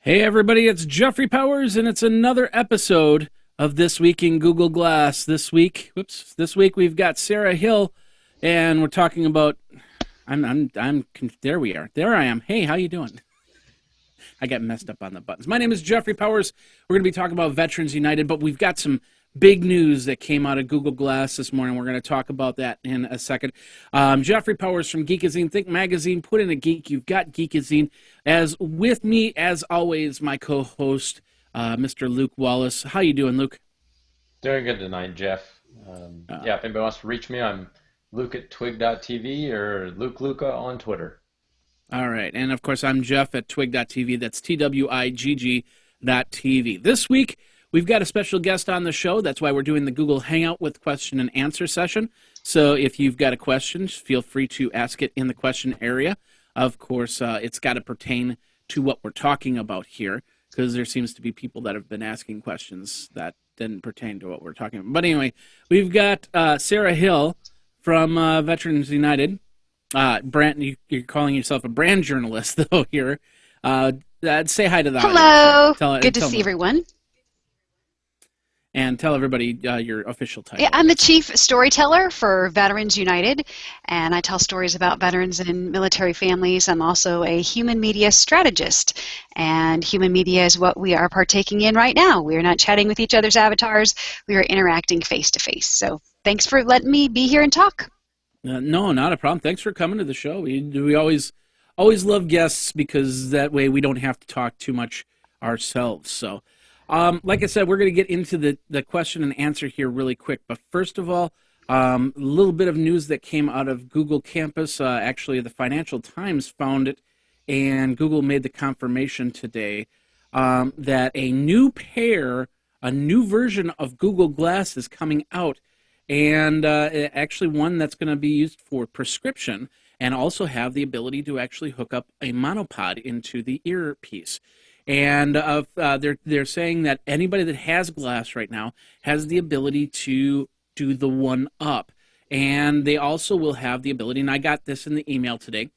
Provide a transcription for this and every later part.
Hey everybody, it's Jeffrey Powers, and it's another episode of This Week in Google Glass. This week we've got Sarah Hill, and we're talking about. There we are. There I am. Hey, how you doing? I got messed up on the buttons. My name is Jeffrey Powers. We're going to be talking about Veterans United, but we've got some big news that came out of Google Glass this morning. We're going to talk about that in a second. Jeffrey Powers from Geekazine, Think Magazine, put in a geek. You've got Geekazine. As with me, as always, my co-host, Mr. Luke Wallace. How you doing, Luke? Doing good tonight, Jeff. Yeah, if anybody wants to reach me, I'm Luke at twig.tv or Luke Luca on Twitter. All right. And, of course, I'm Jeff at twig.tv. That's TWIGG.tv. This week, we've got a special guest on the show. That's why we're doing the Google Hangout with question and answer session. So if you've got a question, feel free to ask it in the question area. Of course, it's got to pertain to what we're talking about here, because there seems to be people that have been asking questions that didn't pertain to what we're talking about. But anyway, we've got Sarah Hill from Veterans United. You're calling yourself a brand journalist, though, here. Say hi to the Hello. audience. Good to see everyone. And tell everybody your official title. Yeah, I'm the chief storyteller for Veterans United, and I tell stories about veterans and military families. I'm also a human media strategist, and human media is what we are partaking in right now. We are not chatting with each other's avatars. We are interacting face-to-face. So thanks for letting me be here and talk. No, not a problem. Thanks for coming to the show. We always love guests, because that way we don't have to talk too much ourselves. So, like I said, we're going to get into the question and answer here really quick. But first of all, a little bit of news that came out of Google Campus. Actually, the Financial Times found it, and Google made the confirmation today that a new version of Google Glass is coming out. And actually one that's going to be used for prescription and also have the ability to actually hook up a monopod into the earpiece. And they're saying that anybody that has glass right now has the ability to do the one up. And they also will have the ability, and I got this in the email today,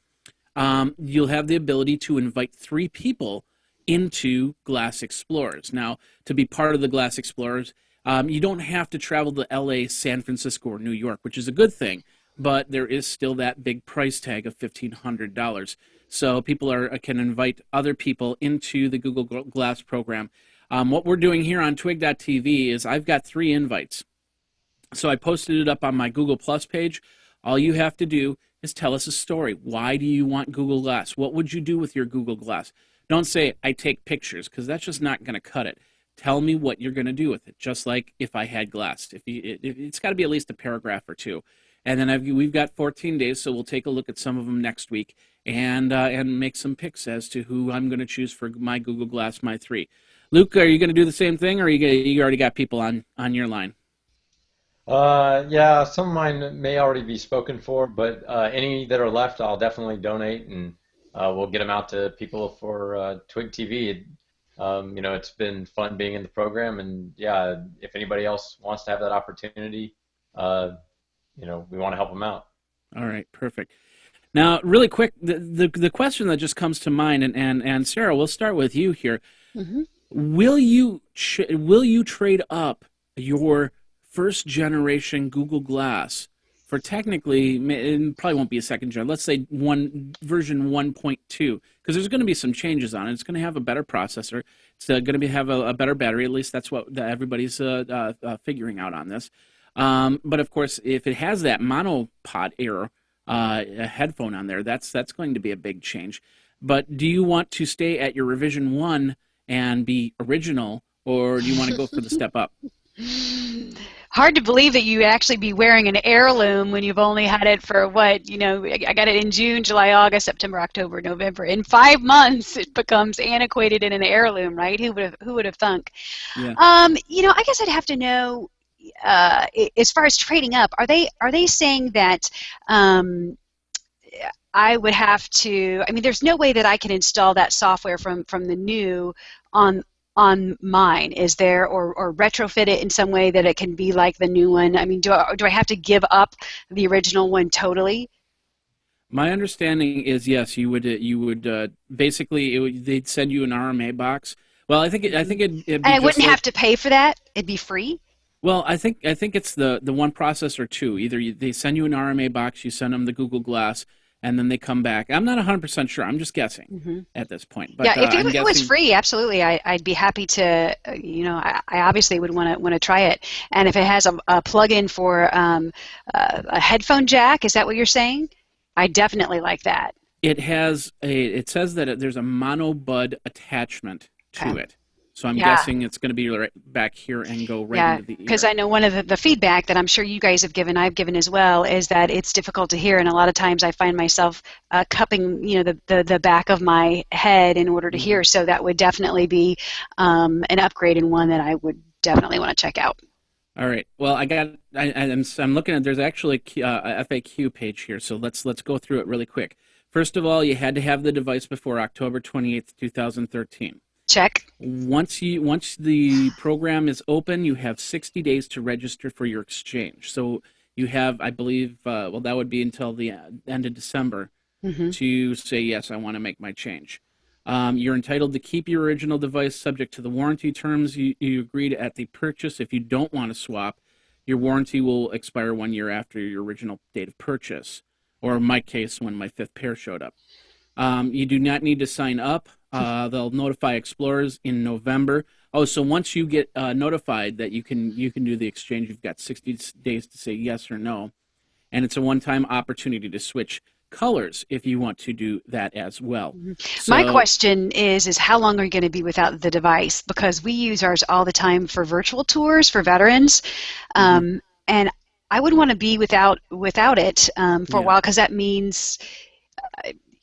you'll have the ability to invite 3 people into Glass Explorers. Now, to be part of the Glass Explorers, you don't have to travel to LA, San Francisco, or New York, which is a good thing, but there is still that big price tag of $1,500. So people can invite other people into the Google Glass program. What we're doing here on twig.tv is I've got 3 invites. So I posted it up on my Google Plus page. All you have to do is tell us a story. Why do you want Google Glass? What would you do with your Google Glass? Don't say, I take pictures, because that's just not going to cut it. Tell me what you're going to do with it, just like if I had glass. It's got to be at least a paragraph or 2. And then we've got 14 days, so we'll take a look at some of them next week and make some picks as to who I'm going to choose for my Google Glass, my 3. Luke, are you going to do the same thing, or you already got people on your line? Yeah, some of mine may already be spoken for, but any that are left, I'll definitely donate, and we'll get them out to people for Twig TV. It's been fun being in the program, and yeah, if anybody else wants to have that opportunity, we want to help them out. All right, perfect. Now, really quick, the question that just comes to mind, and Sarah, we'll start with you here. Mm-hmm. Will you trade up your first generation Google Glass for technically, it probably won't be a second gen, let's say version 1.2, because there's going to be some changes on it. It's going to have a better processor. It's going to have a better battery. At least that's what everybody's figuring out on this. But of course, if it has that monopod headphone on there, that's going to be a big change. But do you want to stay at your revision 1 and be original, or do you want to go for the step up? Hard to believe that you actually be wearing an heirloom when you've only had it for I got it in June, July, August, September, October, November. In 5 months, it becomes antiquated in an heirloom, right? Who would have thunk? Yeah. I guess I'd have to know. As far as trading up, are they saying that I would have to? I mean, there's no way that I can install that software from the new on mine, is there, or retrofit it in some way that it can be like the new one? I mean, do I have to give up the original one totally? My understanding is yes, you would basically they'd send you an RMA box. Well, I think it'd And be I just wouldn't like have to pay for that. It'd be free. well, I think it's the one process or two. Either they send you an RMA box, you send them the Google Glass, and then they come back. I'm not 100% sure. I'm just guessing Hmm. at this point, Yeah, but if I'm it was guessing free, absolutely, I'd be happy to. I obviously would want to try it. And if it has a plug-in for a headphone jack, is that what you're saying? I definitely like that. it has a. It says that there's a mono bud attachment to Okay. it, so I'm Yeah. guessing it's going to be right back here and go right Yeah, into the because ear. I know one of the feedback that I'm sure you guys have given, I've given as well, is that it's difficult to hear, and a lot of times I find myself cupping, the back of my head in order to Mhm. hear. So that would definitely be an upgrade and one that I would definitely want to check out. All right. Well, I'm looking at there's actually a FAQ page here, so let's go through it really quick. First of all, you had to have the device before October 28th, 2013. Check. Once the program is open, you have 60 days to register for your exchange. So you have, I believe, well, that would be until the end of December Hmm. to say yes, I want to make my change. You're entitled to keep your original device subject to the warranty terms you agreed at the purchase. If you don't want to swap, your warranty will expire 1 year after your original date of purchase, or in my case, when my fifth pair showed up. You do not need to sign up. They'll notify explorers in November. Oh, so once you get notified that you can do the exchange, you've got 60 days to say yes or no, and it's a one-time opportunity to switch colors if you want to do that as well. My So, question is how long are you going to be without the device? Because we use ours all the time for virtual tours for veterans, mhm, and I would want to be without it for a yeah. while because that means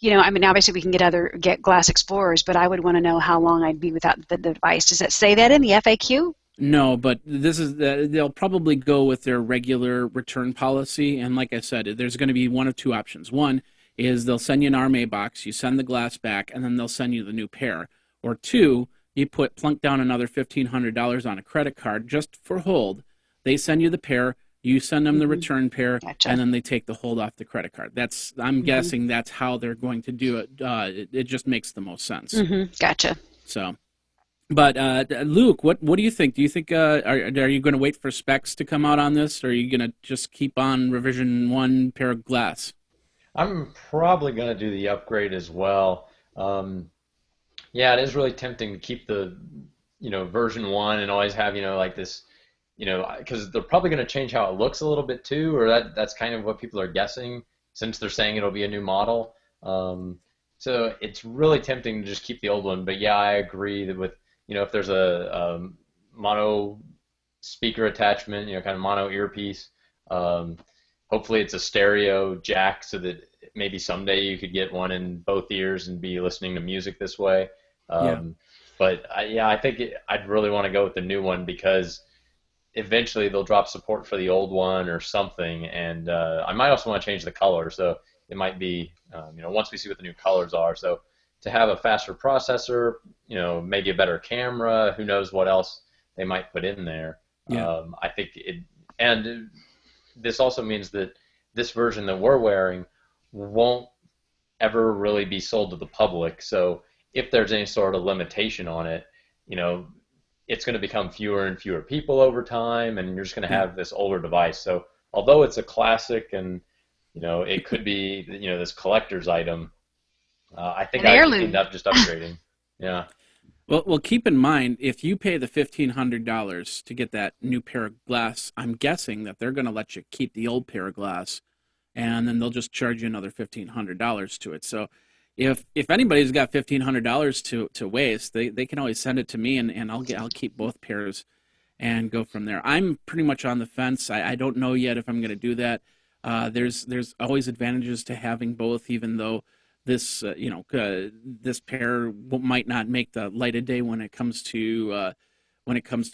I mean, obviously we can get Glass Explorers, but I would want to know how long I'd be without the device. Does that say that in the FAQ? No, but they'll probably go with their regular return policy. And like I said, there's going to be one of two options. One is they'll send you an RMA box, you send the glass back, and then they'll send you the new pair. Or two, you plunk down another $1,500 on a credit card just for hold. They send you the pair, you send them the Hmm. return pair, Gotcha. and then they take the hold off the credit card. I'm Hmm. guessing that's how they're going to do it. It just makes the most sense. Hmm. Gotcha. So. But Luke, what do you think? Do you think are you going to wait for specs to come out on this, or are you going to just keep on revision one pair of glass? I'm probably going to do the upgrade as well. Yeah, it is really tempting to keep the, version one and always have, like this, because they're probably going to change how it looks a little bit too, or that's kind of what people are guessing since they're saying it'll be a new model. So it's really tempting to just keep the old one. But yeah, I agree that with, if there's a mono speaker attachment, kind of mono earpiece, um, hopefully it's a stereo jack so that maybe someday you could get one in both ears and be listening to music this way. Yeah, Um, but yeah, I think I'd really want to go with the new one because eventually they'll drop support for the old one or something, and I might also want to change the color. So it might be, once we see what the new colors are. So to have a faster processor, maybe a better camera, who knows what else they might put in there. yeah, I think it, and this also means that this version that we're wearing won't ever really be sold to the public. So if there's any sort of limitation on it, you know, it's going to become fewer and fewer people over time, and you're just going to yeah. have this older device. So although it's a classic and it could be this collector's item, I think An I'd end heirloom. up just upgrading. Yeah. Well, keep in mind if you pay the $1,500 to get that new pair of glass, I'm guessing that they're going to let you keep the old pair of glass, and then they'll just charge you another $1,500 to it. So, if anybody's got $1,500 to waste, they can always send it to me, and I'll keep both pairs and go from there. I'm pretty much on the fence. I don't know yet if I'm going to do that. There's always advantages to having both, even though this pair might not make the light of day when it comes to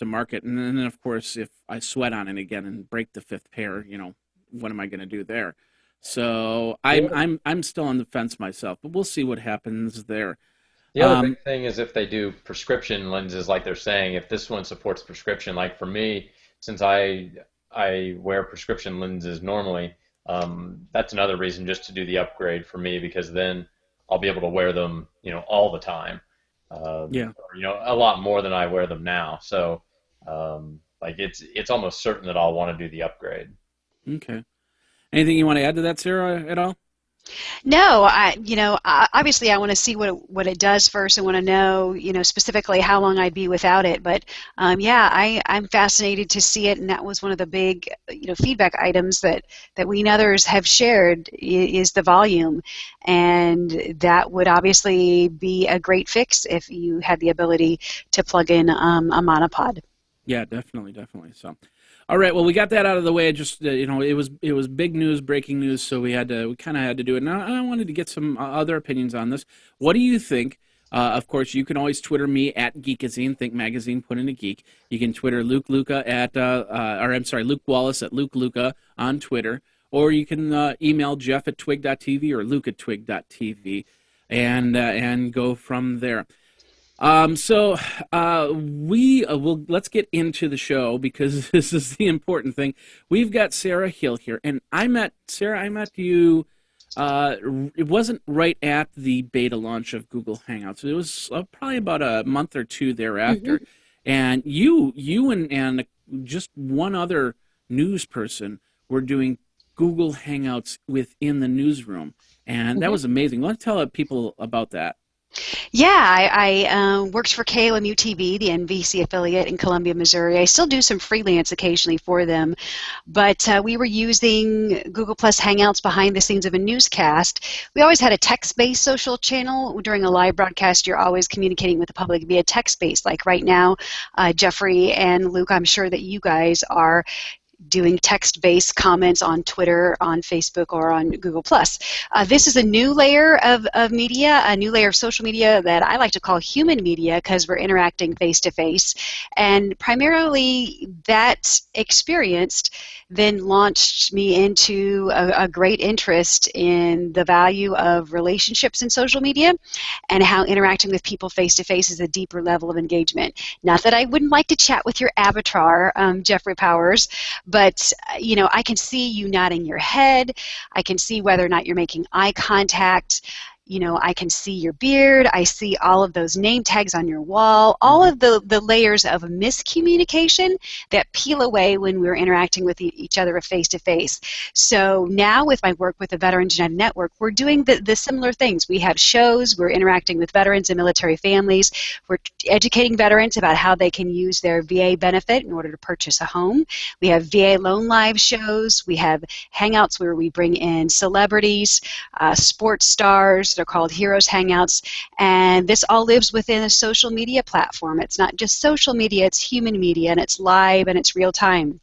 market. And then of course, if I sweat on it again and break the fifth pair, what am I going to do there? So I'm The I'm I'm still on the fence myself, but we'll see what happens there. the other big Um, thing is if they do prescription lenses, like they're saying, if this one supports prescription, like for me, since I wear prescription lenses normally, that's another reason just to do the upgrade for me, because then I'll be able to wear them, all the time. Yeah. A lot more than I wear them now. So, like it's almost certain that I'll want to do the upgrade. Okay. Anything you want to add to that, Sarah, at all? No, obviously I want to see what it does first. I want to know, specifically how long I'd be without it. But yeah, I'm fascinated to see it, and that was one of the big, feedback items that we and others have shared is the volume, and that would obviously be a great fix if you had the ability to plug in a monopod. Yeah, definitely, definitely. So, all right. Well, we got that out of the way. Just it was big news, breaking news. So we kind of had to do it. Now I wanted to get some other opinions on this. What do you think? Of course, you can always Twitter me at Geekazine. Think magazine, put in a geek. You can Twitter Luke Luca Luke Wallace at Luke Luca on Twitter, or you can email Jeff at twig.tv or Luke at twig.tv, and go from there. We will let's get into the show, because this is the important thing. We've got Sarah Hill here, and I met you. It wasn't right at the beta launch of Google Hangouts. It was probably about a month or two thereafter. Mm-hmm. And you and just one other news person were doing Google Hangouts within the newsroom, and that Mm-hmm. was amazing. Let's tell people about that. Yeah, I worked for KLMU-TV, the NBC affiliate in Columbia, Missouri. I still do some freelance occasionally for them, but we were using Google Plus Hangouts behind the scenes of a newscast. We always had a text-based social channel. During a live broadcast, you're always communicating with the public via text-based. Like right now, Jeffrey and Luke, I'm sure that you guys are doing text-based comments on Twitter, on Facebook, or on Google+. This is a new layer of media, a new layer of social media that I like to call human media, because we're interacting face-to-face. And primarily that experience then launched me into a great interest in the value of relationships in social media, and how interacting with people face-to-face is a deeper level of engagement. Not that I wouldn't like to chat with your avatar, Jeffrey Powers, but I can see you nodding your head. I can see whether or not you're making eye contact. I can see your beard. I see all of those name tags on your wall, all of the layers of miscommunication that peel away when we're interacting with each other face-to-face. So now with my work with the Veterans United Network, we're doing the similar things. We have shows. We're interacting with veterans and military families. We're educating veterans about how they can use their VA benefit in order to purchase a home. We have VA Loan Live shows. We have Hangouts where we bring in celebrities, sports stars. They're called Heroes Hangouts, and this all lives within a social media platform. It's not just social media, it's human media, and it's live, and it's real time.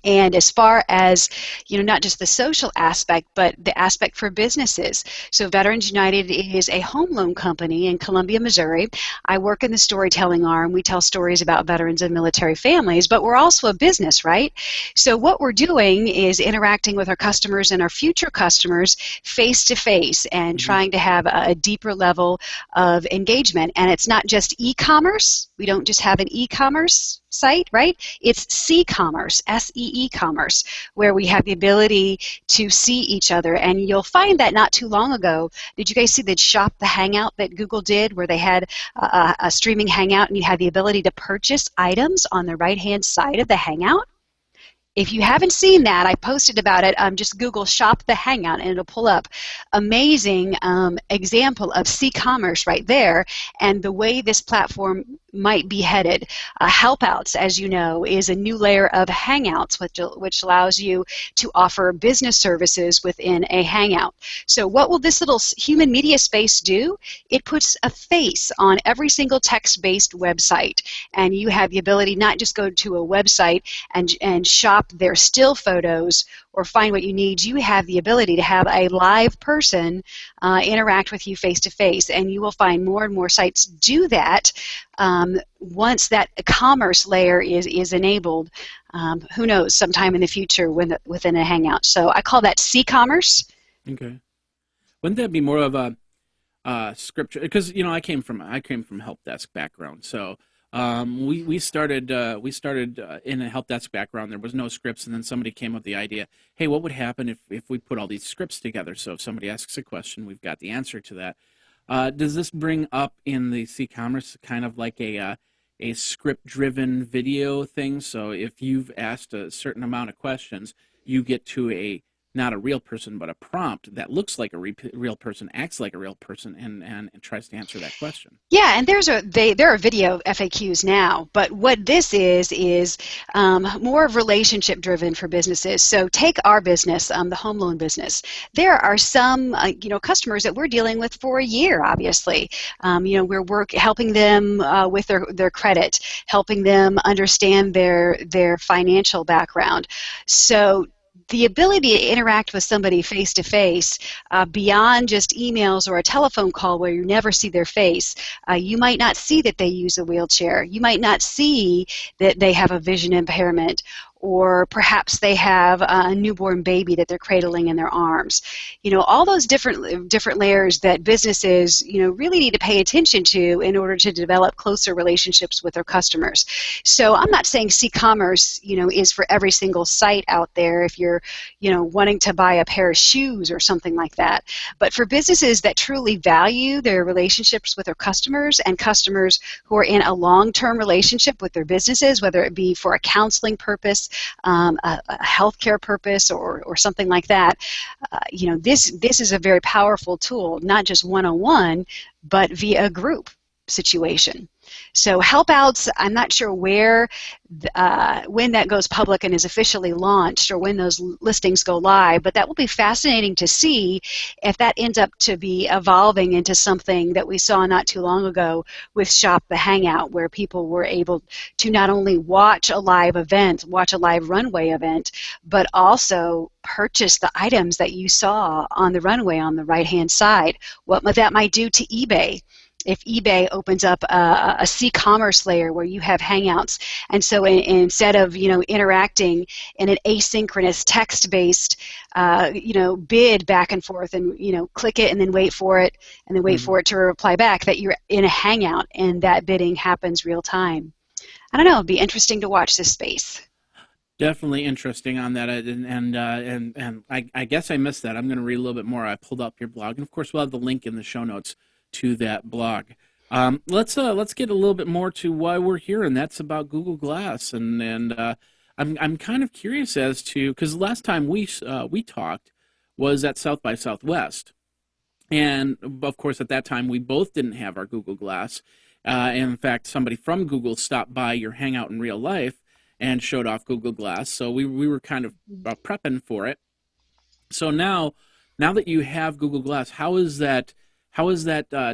And as far as, not just the social aspect, but the aspect for businesses. So Veterans United is a home loan company in Columbia, Missouri. I work in the storytelling arm. We tell stories about veterans and military families, but we're also a business, right? So what we're doing is interacting with our customers and our future customers face to face, and trying to have a deeper level of engagement. And it's not just e-commerce. We don't just have an e-commerce site, right? It's C-commerce, S-E-E commerce, where we have the ability to see each other. And you'll find that not too long ago, did you guys see the Shop the Hangout that Google did, where they had a streaming hangout and you had the ability to purchase items on the right-hand side of the hangout? If you haven't seen that, I posted about it. Just Google Shop the Hangout and it'll pull up. Amazing example of C-commerce right there, and the way this platform might be headed. Helpouts, as you know, is a new layer of Hangouts, which allows you to offer business services within a Hangout. So what will this little human media space do? It puts a face on every single text-based website, and you have the ability not just go to a website and shop their still photos or find what you need. You have the ability to have a live person interact with you face to face, and you will find more and more sites do that once that commerce layer is enabled. Who knows, sometime in the future within a Hangout. So I call that C-commerce. Okay. Wouldn't that be more of a scripture? Because I came from help desk background, so We started in a help desk background. There was no scripts, and then somebody came up with the idea, hey, what would happen if we put all these scripts together? So if somebody asks a question, we've got the answer to that. Does this bring up in the C-commerce kind of like a script-driven video thing? So if you've asked a certain amount of questions, you get to a not a real person, but a prompt that looks like a real person, acts like a real person, and tries to answer that question. Yeah, and there are video FAQs now, but what this is more of relationship driven for businesses. So take our business, the home loan business. There are some customers that we're dealing with for a year. Obviously, we're helping them with their credit, helping them understand their financial background. So the ability to interact with somebody face to face beyond just emails or a telephone call where you never see their face. You might not see that they use a wheelchair. You might not see that they have a vision impairment, or perhaps they have a newborn baby that they're cradling in their arms. All those different layers that businesses really need to pay attention to in order to develop closer relationships with their customers. So I'm not saying C-commerce is for every single site out there if you're wanting to buy a pair of shoes or something like that. But for businesses that truly value their relationships with their customers, and customers who are in a long-term relationship with their businesses, whether it be for a counseling purpose, a healthcare purpose, or something like that, this is a very powerful tool, not just one-on-one, but via a group situation. So help outs, I'm not sure when that goes public and is officially launched, or when those listings go live, but that will be fascinating to see if that ends up to be evolving into something that we saw not too long ago with Shop the Hangout, where people were able to not only watch a live runway event, but also purchase the items that you saw on the runway on the right-hand side. What that might do to eBay, if eBay opens up a C-commerce layer where you have Hangouts, and so instead of interacting in an asynchronous text-based bid back and forth, and click it and then wait for it and then wait for it to reply back, that you're in a Hangout and that bidding happens real time. I don't know. It'd be interesting to watch this space. Definitely interesting on that, and I guess I missed that. I'm going to read a little bit more. I pulled up your blog, and of course we'll have the link in the show notes to that blog. Let's get a little bit more to why we're here, and that's about Google Glass. And I'm kind of curious as to, because last time we talked was at South by Southwest, and of course at that time we both didn't have our Google Glass. And in fact, somebody from Google stopped by your Hangout in real life and showed off Google Glass. So we were kind of prepping for it. So now that you have Google Glass, how is that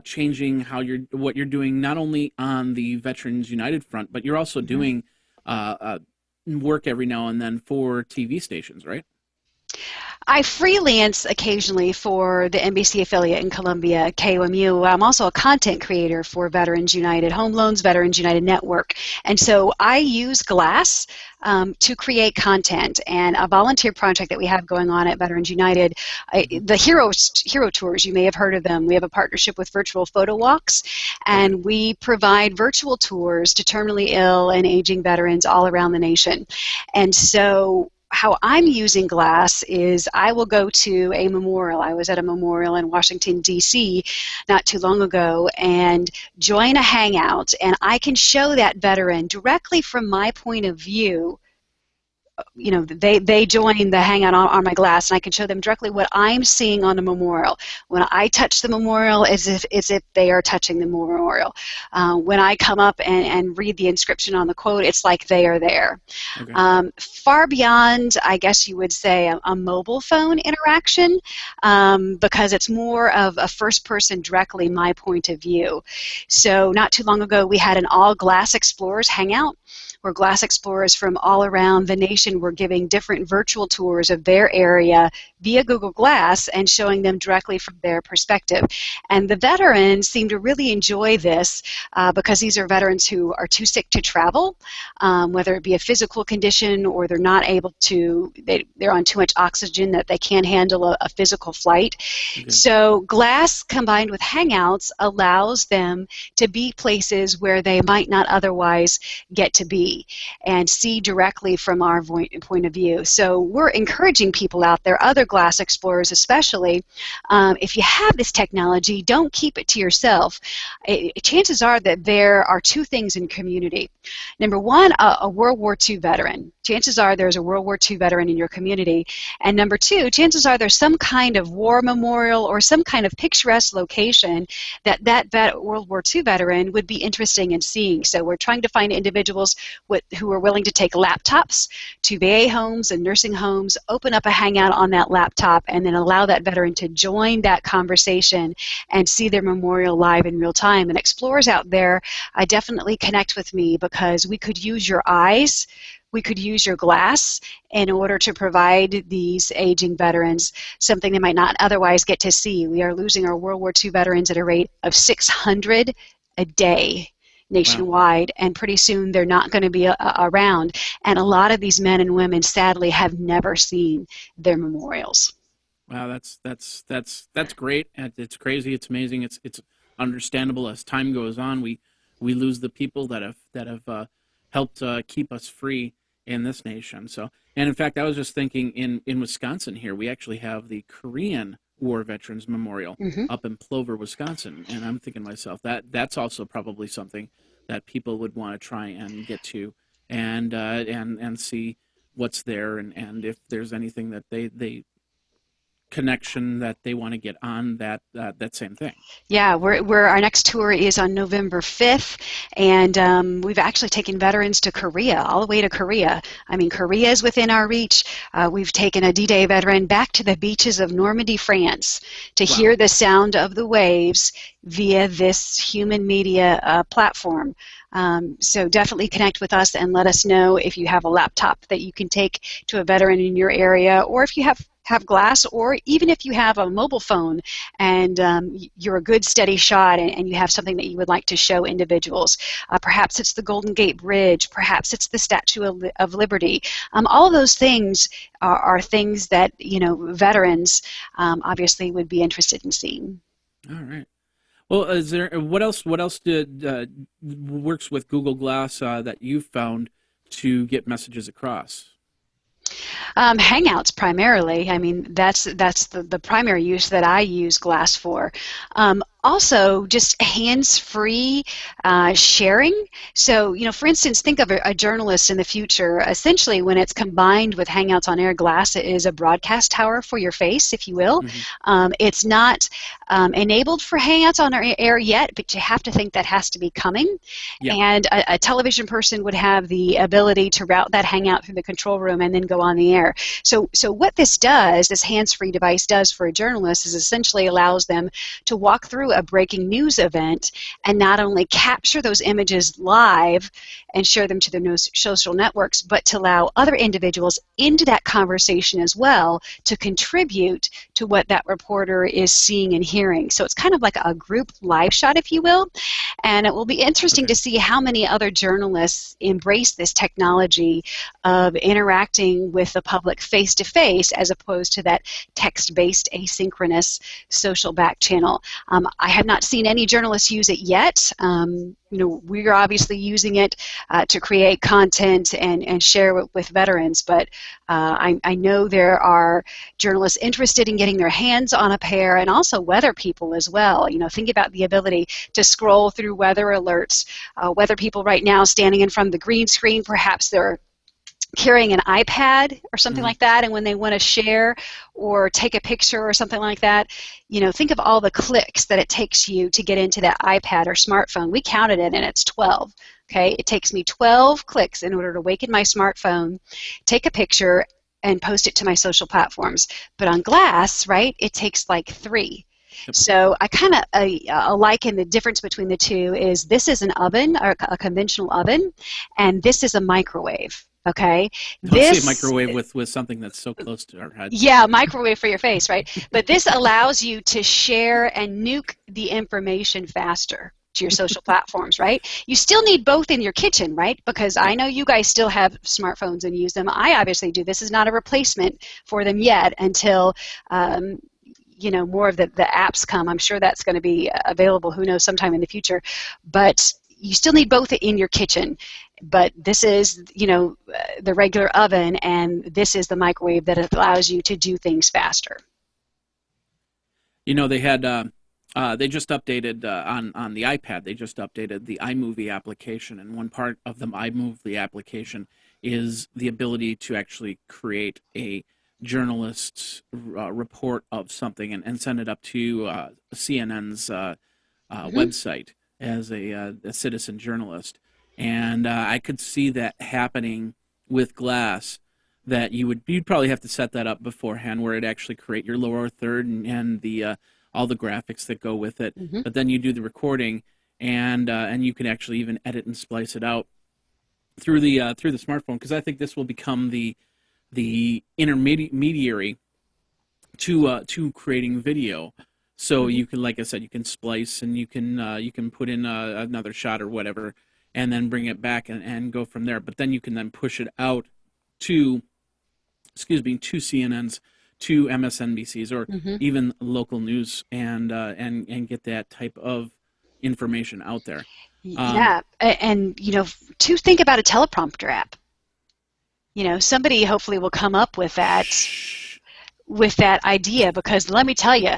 changing what you're doing, not only on the Veterans United front, but you're also doing work every now and then for TV stations, right? I freelance occasionally for the NBC affiliate in Columbia, KOMU. I'm also a content creator for Veterans United Home Loans, Veterans United Network. And so I use Glass to create content. And a volunteer project that we have going on at Veterans United, the Hero Tours, you may have heard of them. We have a partnership with Virtual Photo Walks, and we provide virtual tours to terminally ill and aging veterans all around the nation. And so how I'm using Glass is I will go to a memorial. I was at a memorial in Washington, D.C. not too long ago, and join a Hangout, and I can show that veteran directly from my point of view. They join the Hangout on my Glass, and I can show them directly what I'm seeing on the memorial. When I touch the memorial, as if they are touching the memorial. When I come up and read the inscription on the quote, it's like they are there. Okay. Far beyond, I guess you would say, a mobile phone interaction, because it's more of a first person, directly my point of view. So not too long ago, we had an all Glass Explorers Hangout, where glass explorers from all around the nation were giving different virtual tours of their area via Google Glass and showing them directly from their perspective. And the veterans seem to really enjoy this because these are veterans who are too sick to travel, whether it be a physical condition or they're not able to, they're on too much oxygen that they can't handle a physical flight. Okay. So glass combined with Hangouts allows them to be places where they might not otherwise get to be and see directly from our point of view. So we're encouraging people out there, other glass explorers especially, if you have this technology, don't keep it to yourself. Chances are that there are two things in community. Number one, a World War II veteran. Chances are there's a World War II veteran in your community. And number two, chances are there's some kind of war memorial or some kind of picturesque location that World War II veteran would be interested in seeing. So we're trying to find individuals who are willing to take laptops to VA homes and nursing homes, open up a Hangout on that laptop, and then allow that veteran to join that conversation and see their memorial live in real time. And explorers out there, definitely connect with me because we could use your eyes, we could use your glass in order to provide these aging veterans something they might not otherwise get to see. We are losing our World War II veterans at a rate of 600 a day nationwide, wow. And pretty soon they're not going to be around. And a lot of these men and women, sadly, have never seen their memorials. Wow, that's great. It's crazy. It's amazing. It's understandable. As time goes on, we lose the people that have helped keep us free in this nation. So, and in fact, I was just thinking in Wisconsin here, we actually have the Korean War Veterans Memorial up in Plover, Wisconsin, and I'm thinking to myself that's also probably something that people would want to try and get to and see what's there and if there's anything that they connection that they want to get on that same thing. Yeah, we're our next tour is on November 5th, and we've actually taken veterans to Korea, all the way to Korea. I mean, Korea is within our reach. We've taken a D-Day veteran back to the beaches of Normandy, France, to wow. hear the sound of the waves via this human media platform. So definitely connect with us and let us know if you have a laptop that you can take to a veteran in your area, or if you have glass, or even if you have a mobile phone and you're a good steady shot and you have something that you would like to show individuals. Perhaps it's the Golden Gate Bridge, perhaps it's the Statue of Liberty. All of those things are things that veterans obviously would be interested in seeing. All right. Well, is there what else did works with Google Glass that you've found to get messages across? Hangouts primarily. I mean, that's the primary use that I use Glass for. Also, just hands-free sharing. So, for instance, think of a journalist in the future. Essentially, when it's combined with Hangouts on Air, Glass is a broadcast tower for your face, if you will. It's not enabled for Hangouts on Air yet, but you have to think that has to be coming. Yeah. And a television person would have the ability to route that Hangout through the control room and then go on the air. So what this does, this hands-free device does for a journalist, is essentially allows them to walk through a breaking news event and not only capture those images live and share them to their social networks, but to allow other individuals into that conversation as well to contribute to what that reporter is seeing and hearing. So it's kind of like a group live shot, if you will. And it will be interesting to see how many other journalists embrace this technology of interacting with the public face-to-face as opposed to that text-based asynchronous social back channel. I have not seen any journalists use it yet. We're obviously using it to create content and share with veterans, but I know there are journalists interested in getting their hands on a pair, and also weather people as well. Think about the ability to scroll through weather alerts. Weather people right now standing in front of the green screen, perhaps they're carrying an iPad or something like that, and when they want to share or take a picture or something like that, think of all the clicks that it takes you to get into that iPad or smartphone. We counted it, and it's 12. Okay, it takes me 12 clicks in order to awaken my smartphone, take a picture, and post it to my social platforms. But on Glass, right, it takes like 3. Yep. So I kind of liken the difference between the two is this is an oven, or a conventional oven, and this is a microwave. Okay, Don't say this, microwave with something that's so close to our head. yeah, microwave for your face, right? But this allows you to share and nuke the information faster to your social platforms, right? You still need both in your kitchen, right? Because I know you guys still have smartphones and use them. I obviously do. This is not a replacement for them yet until more of the apps come. I'm sure that's going to be available, who knows, sometime in the future. But you still need both in your kitchen. But this is, the regular oven, and this is the microwave that allows you to do things faster. They had they just updated on the iPad. They just updated the iMovie application, and one part of the iMovie application is the ability to actually create a journalist's report of something and send it up to CNN's website as a citizen journalist. And I could see that happening with Glass. That you'd probably have to set that up beforehand, where it actually create your lower third and the all the graphics that go with it. But then you do the recording, and you can actually even edit and splice it out through the smartphone. Because I think this will become the intermediary to creating video. So you can, like I said, you can splice, and you can put in another shot or whatever, and then bring it back and go from there. But then you can then push it out to CNNs, to MSNBCs, or even local news, and get that type of information out there. Yeah, and to think about a teleprompter app. Somebody hopefully will come up with that idea, because let me tell you,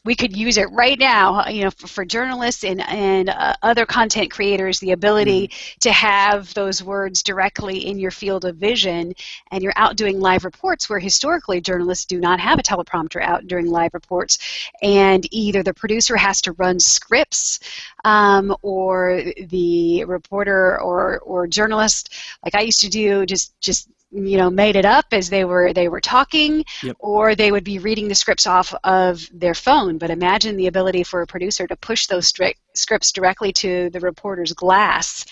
we could use it right now, for journalists and other content creators, the ability to have those words directly in your field of vision, and you're out doing live reports where historically journalists do not have a teleprompter out during live reports, and either the producer has to run scripts, or the reporter or journalist, like I used to do, just made it up as they were talking, or they would be reading the scripts off of their phone. But imagine the ability for a producer to push those scripts directly to the reporter's glass,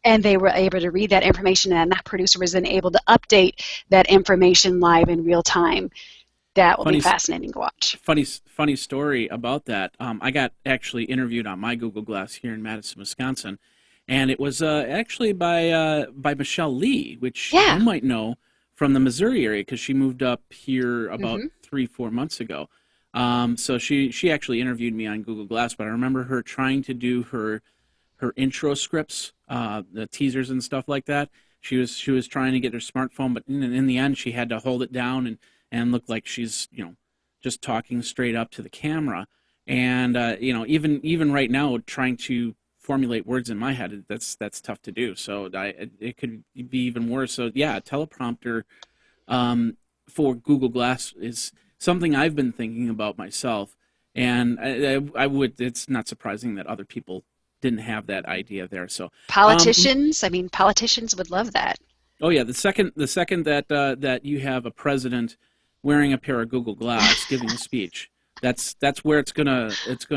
and they were able to read that information, and that producer was then able to update that information live in real time. That will be fascinating to watch. Funny story about that. I got actually interviewed on my Google Glass here in Madison, Wisconsin. And it was actually by Michelle Lee, which you might know from the Missouri area, because she moved up here about 3-4 months ago. So she actually interviewed me on Google Glass, but I remember her trying to do her intro scripts, the teasers and stuff like that. She was trying to get her smartphone, but in the end she had to hold it down and look like she's just talking straight up to the camera. And even right now, trying to formulate words in my head, that's tough to do. So it could be even worse. So yeah, teleprompter for Google Glass is something I've been thinking about myself, and I would. It's not surprising that other people didn't have that idea there. So politicians, politicians would love that. Oh yeah, the second that you have a president wearing a pair of Google Glass giving a speech, that's where it's gonna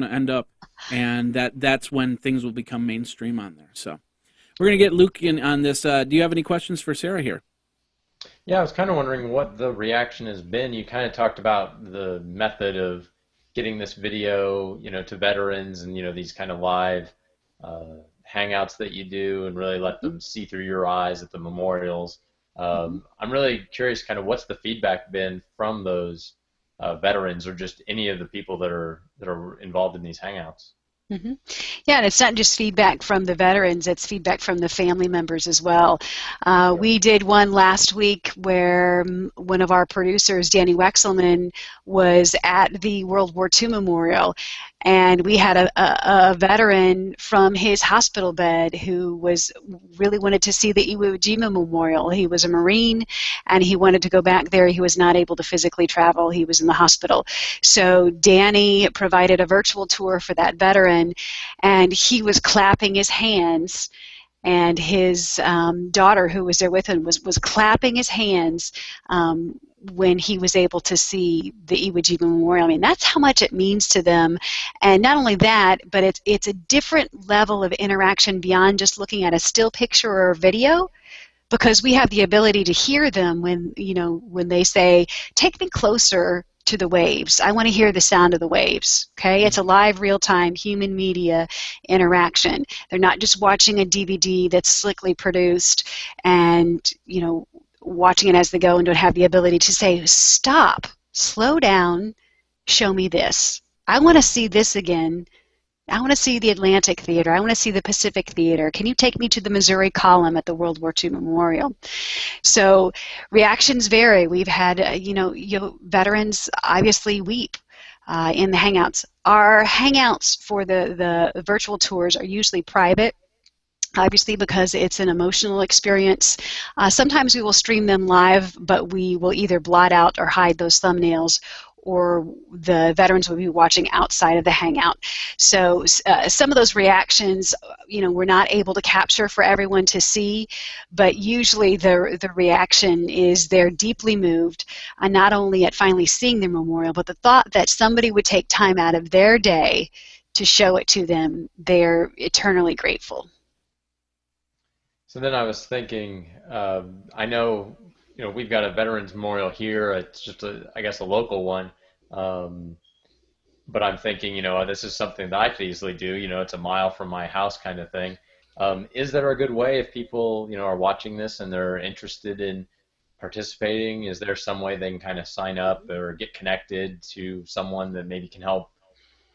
end up. And that's when things will become mainstream on there. So we're going to get Luke in on this. Do you have any questions for Sarah here? Yeah, I was kind of wondering what the reaction has been. You kind of talked about the method of getting this video, to veterans, and these kind of live hangouts that you do, and really let them see through your eyes at the memorials. I'm really curious, kind of what's the feedback been from those veterans, or just any of the people that are involved in these hangouts? Yeah, and it's not just feedback from the veterans, it's feedback from the family members as well. We did one last week where one of our producers, Danny Wexelman, was at the World War II Memorial, and we had a veteran from his hospital bed who really wanted to see the Iwo Jima Memorial. He was a Marine, and he wanted to go back there. He was not able to physically travel. He was in the hospital. So Danny provided a virtual tour for that veteran, and he was clapping his hands and his daughter, who was there with him, was clapping his hands when he was able to see the Iwo Jima Memorial. I mean, that's how much it means to them. And not only that, but it's a different level of interaction beyond just looking at a still picture or a video, because we have the ability to hear them when, when they say, "Take me closer to the waves. I want to hear the sound of the waves." Okay, it's a live, real-time human media interaction. They're not just watching a DVD that's slickly produced and, watching it as they go, and don't have the ability to say, "Stop, slow down, show me this. I want to see this again. I want to see the Atlantic Theater. I want to see the Pacific Theater. Can you take me to the Missouri Column at the World War II Memorial?" So reactions vary. We've had, veterans obviously weep in the Hangouts. Our Hangouts for the virtual tours are usually private, obviously, because it's an emotional experience. Sometimes we will stream them live, but we will either blot out or hide those thumbnails, or the veterans will be watching outside of the Hangout. So some of those reactions, we're not able to capture for everyone to see, but usually the reaction is they're deeply moved, not only at finally seeing the memorial, but the thought that somebody would take time out of their day to show it to them. They're eternally grateful. So then I was thinking, I know, we've got a Veterans Memorial here. It's just I guess a local one. But I'm thinking, this is something that I could easily do. It's a mile from my house kind of thing. Is there a good way, if people, are watching this and they're interested in participating, is there some way they can kind of sign up or get connected to someone that maybe can help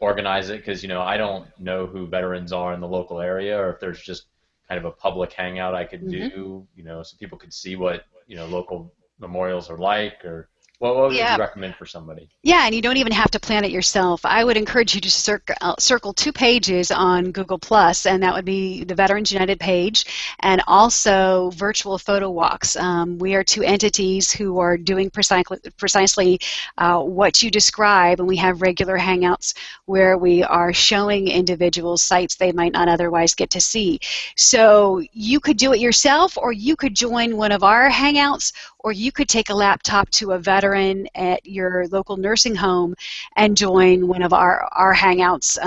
organize it? Because, I don't know who veterans are in the local area, or if there's just kind of a public hangout I could do, so people could see what, local memorials are like, or what would you recommend for somebody? Yeah, and you don't even have to plan it yourself. I would encourage you to circle 2 pages on Google+, and that would be the Veterans United page and also virtual photo walks. We are 2 entities who are doing precisely what you describe, and we have regular hangouts where we are showing individuals sites they might not otherwise get to see. So you could do it yourself, or you could join one of our hangouts, or you could take a laptop to a veteran at your local nursing home and join one of our hangouts.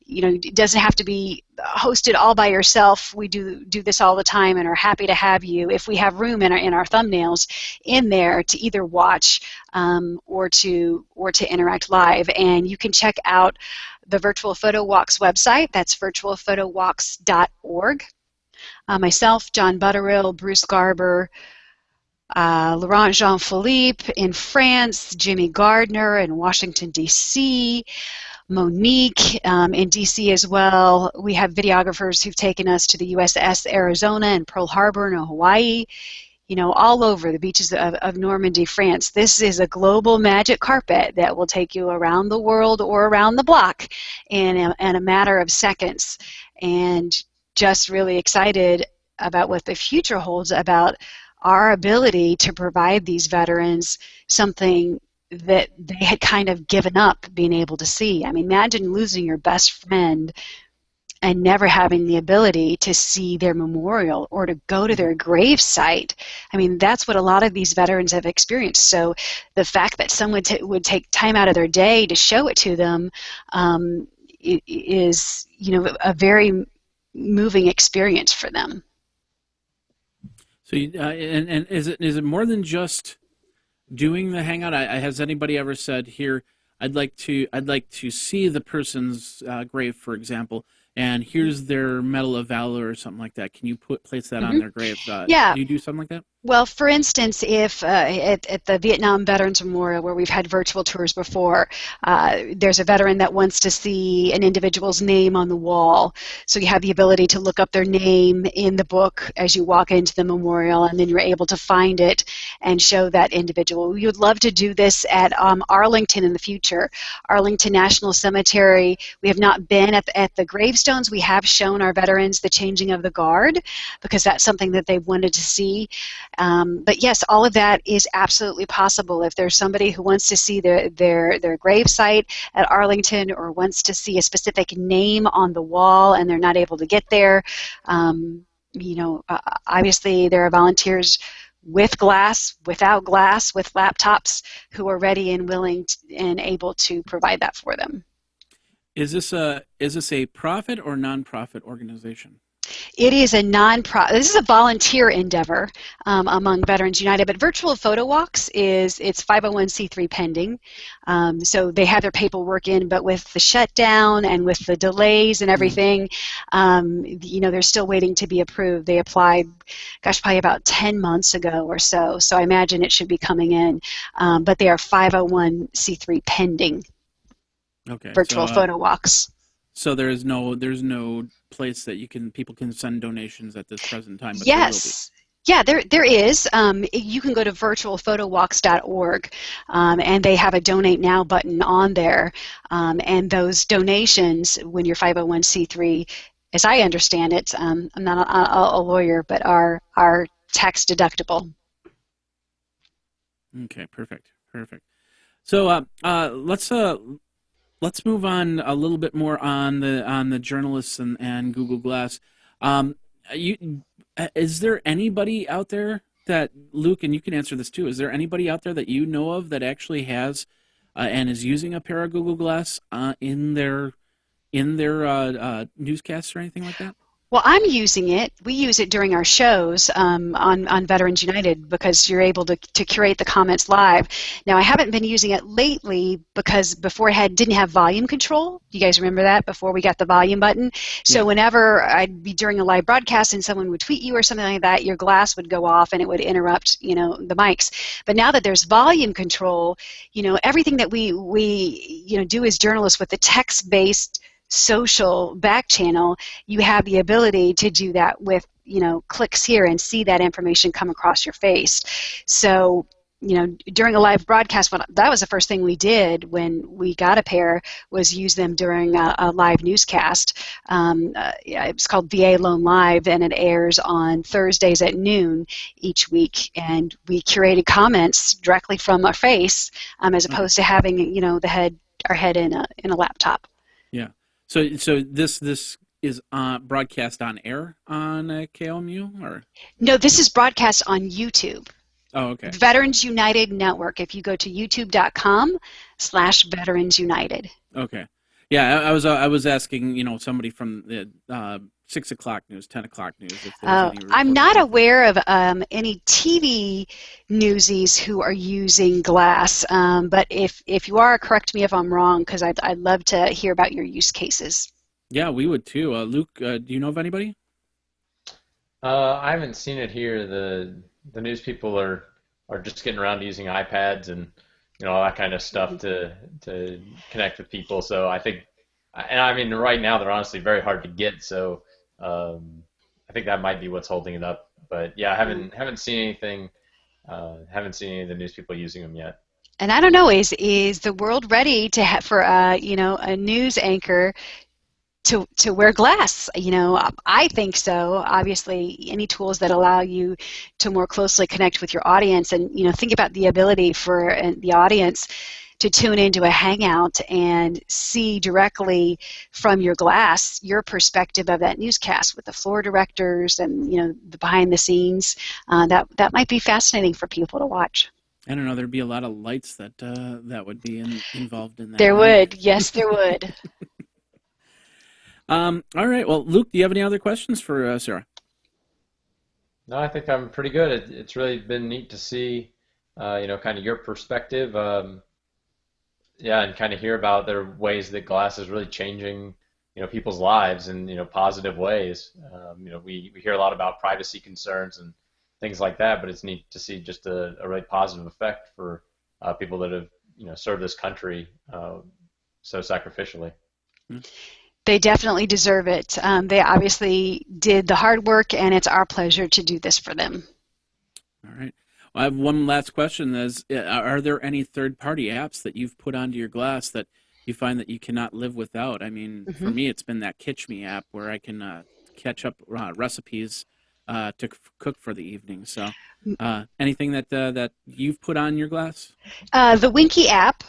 It doesn't have to be hosted all by yourself. We do this all the time and are happy to have you, if we have room in our thumbnails in there, to either watch or to interact live. And you can check out the Virtual Photo Walks website. That's virtualphotowalks.org. Myself, John Butterill, Bruce Garber, Laurent Jean-Philippe in France, Jimmy Gardner in Washington, D.C., Monique in D.C. as well. We have videographers who've taken us to the USS Arizona and Pearl Harbor in Hawaii, all over the beaches of Normandy, France. This is a global magic carpet that will take you around the world or around the block in a matter of seconds. And just really excited about what the future holds, about our ability to provide these veterans something that they had kind of given up being able to see. I mean, imagine losing your best friend and never having the ability to see their memorial or to go to their grave site. I mean, that's what a lot of these veterans have experienced. So the fact that someone would take time out of their day to show it to them is, a very moving experience for them. So, and is it more than just doing the hangout? Has anybody ever said, "Here, I'd like to see the person's grave, for example, and here's their Medal of Valor," or something like that? Can you place that on their grave? Yeah. Do you do something like that? Well, for instance, if at the Vietnam Veterans Memorial, where we've had virtual tours before, there's a veteran that wants to see an individual's name on the wall. So you have the ability to look up their name in the book as you walk into the memorial, and then you're able to find it and show that individual. We would love to do this at Arlington in the future. Arlington National Cemetery, we have not been at the gravestones. We have shown our veterans the changing of the guard, because that's something that they wanted to see. But yes, all of that is absolutely possible. If there's somebody who wants to see their grave site at Arlington, or wants to see a specific name on the wall and they're not able to get there, Obviously there are volunteers with glass, without glass, with laptops who are ready and willing and able to provide that for them. Is this a profit or nonprofit organization? It is a nonprofit. This is a volunteer endeavor among Veterans United, but Virtual Photo Walks it's 501c3 pending. So they have their paperwork in, but with the shutdown and with the delays and everything, they're still waiting to be approved. They applied, probably about 10 months ago or so. So I imagine it should be coming in, but they are 501c3 pending. Okay. Virtual Photo Walks. So there's no place that people can send donations at this present time. But yes. Yeah, there is. You can go to virtualphotowalks.org, and they have a Donate Now button on there. And those donations, when you're 501c3, as I understand it, I'm not a lawyer, but are tax deductible. Okay, perfect. So let's move on a little bit more on the journalists and Google Glass. Is there anybody out there that, Luke, and you can answer this too, is there anybody out there that you know of that actually has and is using a pair of Google Glass in their newscasts or anything like that? Well, I'm using it. We use it during our shows on Veterans United because you're able to curate the comments live. Now, I haven't been using it lately because before didn't have volume control. You guys remember that before we got the volume button? So whenever I'd be during a live broadcast and someone would tweet you or something like that, your glass would go off and it would interrupt, the mics. But now that there's volume control, everything that we do as journalists with the text-based social back channel, you have the ability to do that with clicks here and see that information come across your face. So during a live broadcast, that was the first thing we did when we got a pair, was use them during a live newscast. It's called VA Lone Live, and it airs on Thursdays at noon each week, and we curated comments directly from our face as opposed to having our head in a laptop. Yeah. So this is broadcast on air on KOMU, or? No, this is broadcast on YouTube. Oh, okay. Veterans United Network. If you go to youtube.com/Veterans United. Okay. Yeah, I was asking, somebody from the 6 o'clock news, 10 o'clock news. If I'm not aware of any TV newsies who are using glass, but if you are, correct me if I'm wrong, because I'd love to hear about your use cases. Yeah, we would too. Luke, do you know of anybody? I haven't seen it here. The news people are just getting around to using iPads and all that kind of stuff to connect with people. So I think, and I mean, right now they're honestly very hard to get. So I think that might be what's holding it up. But yeah, I haven't seen anything. Haven't seen any of the news people using them yet. And I don't know, is the world ready for a news anchor to wear glass? I think so. Obviously, any tools that allow you to more closely connect with your audience, and think about the ability for the audience to tune into a hangout and see directly from your glass your perspective of that newscast with the floor directors and the behind the scenes. That might be fascinating for people to watch. I don't know. There'd be a lot of lights that would be involved in that. There would. Yes, there would. All right. Well, Luke, do you have any other questions for Sarah? No, I think I'm pretty good. It's really been neat to see, kind of your perspective. And kind of hear about their ways that glass is really changing, people's lives in, positive ways. We hear a lot about privacy concerns and things like that, but it's neat to see just a really positive effect for people that have, served this country so sacrificially. They definitely deserve it. They obviously did the hard work, and it's our pleasure to do this for them. All right. Well, I have one last question. Are there any third-party apps that you've put onto your glass that you find that you cannot live without? I mean, for me, it's been that Kitch Me app where I can catch up recipes to cook for the evening. So anything that you've put on your glass? The Winky app,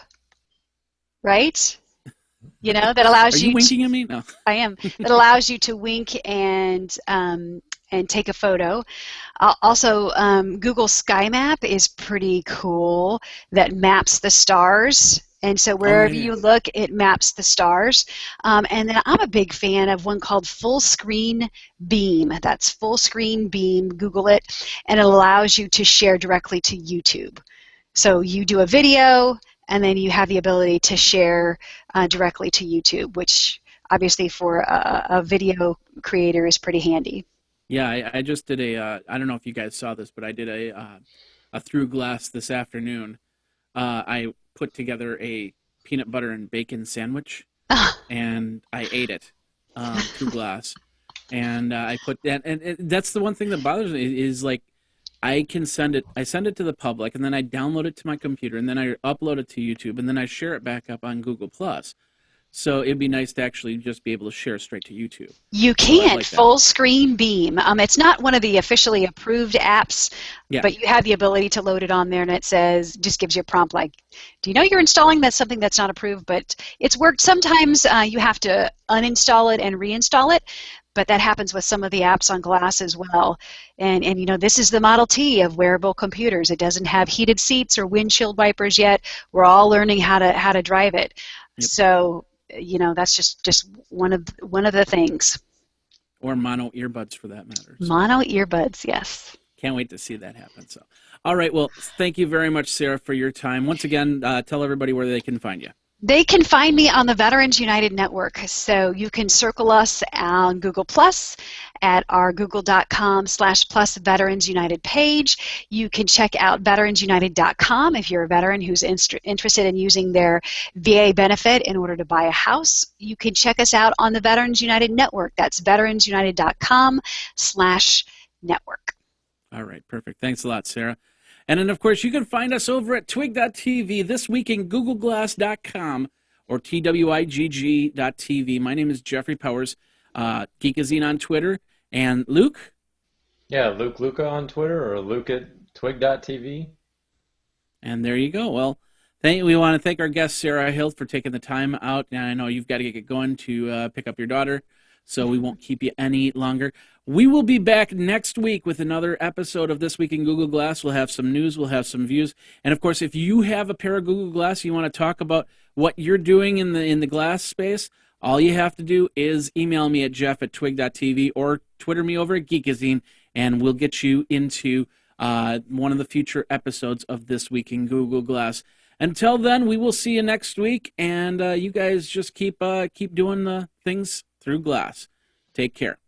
right? That allows you. Are you winking at me? No. I am. That allows you to wink and and take a photo. Also, Google Sky Map is pretty cool, that maps the stars. And so wherever you look, it maps the stars. And then I'm a big fan of one called Full Screen Beam. That's Full Screen Beam. Google it, and it allows you to share directly to YouTube. So you do a video, and then you have the ability to share directly to YouTube, which obviously for a video creator is pretty handy. Yeah, I just did a, I don't know if you guys saw this, but I did a through glass this afternoon. I put together a peanut butter and bacon sandwich, and I ate it through glass. And I put that, and that's the one thing that bothers me is like, I send it to the public, and then I download it to my computer, and then I upload it to YouTube, and then I share it back up on Google Plus. So it'd be nice to actually just be able to share straight to YouTube. You can, Full Screen Beam. It's not one of the officially approved apps, but you have the ability to load it on there, and it says, just gives you a prompt like, do you know you're installing something that's not approved? But it's worked. Sometimes you have to uninstall it and reinstall it, but that happens with some of the apps on glass as well. And you know, this is the Model T of wearable computers. It doesn't have heated seats or windshield wipers yet. We're all learning how to drive it. Yep. So, you know, that's just one of the things. Or mono earbuds, for that matter. So. Mono earbuds, yes. Can't wait to see that happen. So, all right. Well, thank you very much, Sarah, for your time. Once again, tell everybody where they can find you. They can find me on the Veterans United Network. So you can circle us on Google Plus at our google.com/plus Veterans United page. You can check out veteransunited.com if you're a veteran who's interested in using their VA benefit in order to buy a house. You can check us out on the Veterans United Network. That's veteransunited.com/network. All right, perfect. Thanks a lot, Sarah. And then, of course, you can find us over at twig.tv, this week in googleglass.com, or twigg.tv. My name is Jeffrey Powers, Geekazine on Twitter. And Luke? Yeah, Luke Luca on Twitter, or Luke at twig.tv. And there you go. Well, we want to thank our guest, Sarah Hill, for taking the time out. And I know you've got to get going to pick up your daughter, so we won't keep you any longer. We will be back next week with another episode of This Week in Google Glass. We'll have some news, we'll have some views. And of course, if you have a pair of Google Glass, you want to talk about what you're doing in the glass space, all you have to do is email me at jeff@twig.tv or Twitter me over at Geekazine, and we'll get you into one of the future episodes of This Week in Google Glass. Until then, we will see you next week, and you guys just keep doing the things through glass. Take care.